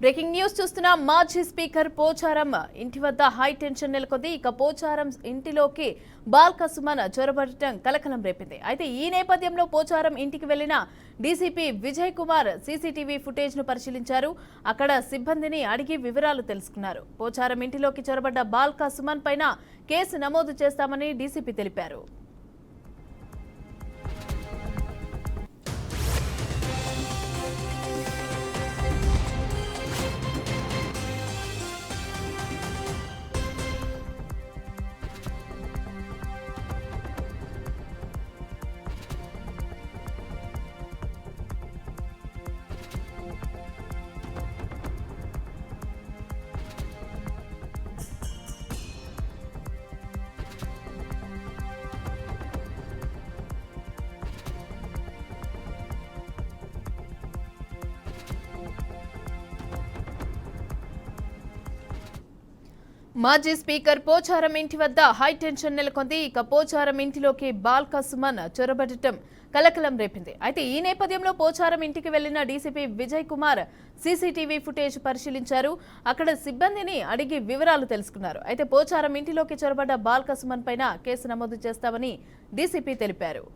Breaking news చూస్తున్న మాజీ speaker Pocharam ఇంటి వద్ద హై టెన్షన్ నెలకొంది. ఇక పోచారం ఇంటిలోకి బాల్క సుమన్ చొరబడటం కలకలం రేపింది. అయితే ఈ నేపథ్యంలో పోచారం ఇంటికి వెళ్లిన DCP Vijay Kumar CCTV footage ను పరిశీలించారు. అక్కడ సిబ్బందిని అడిగి వివరాలు తెలుసుకున్నారు. పోచారం ఇంటిలోకి చొరబడ్డ బాల్క సుమన్ పైన కేసు నమోదు చేస్తామని డీసీపీ తెలిపారు. మాజీ స్పీకర్ పోచారం ఇంటి వద్ద హై టెన్షన్ నెలకొంది. ఇక పోచారం ఇంటిలోకి బాల్క సుమన్ చొరబడటం కలకలం రేపింది. అయితే ఈ నేపథ్యంలో పోచారం ఇంటికి వెళ్లిన DCP Vijay Kumar CCTV footage పరిశీలించారు. అక్కడ సిబ్బందిని అడిగి వివరాలు తెలుసుకున్నారు. అయితే పోచారం ఇంటిలోకి చొరబడ్డ బాల్క సుమన్ పైన కేసు నమోదు చేస్తామని డీసీపీ తెలిపారు.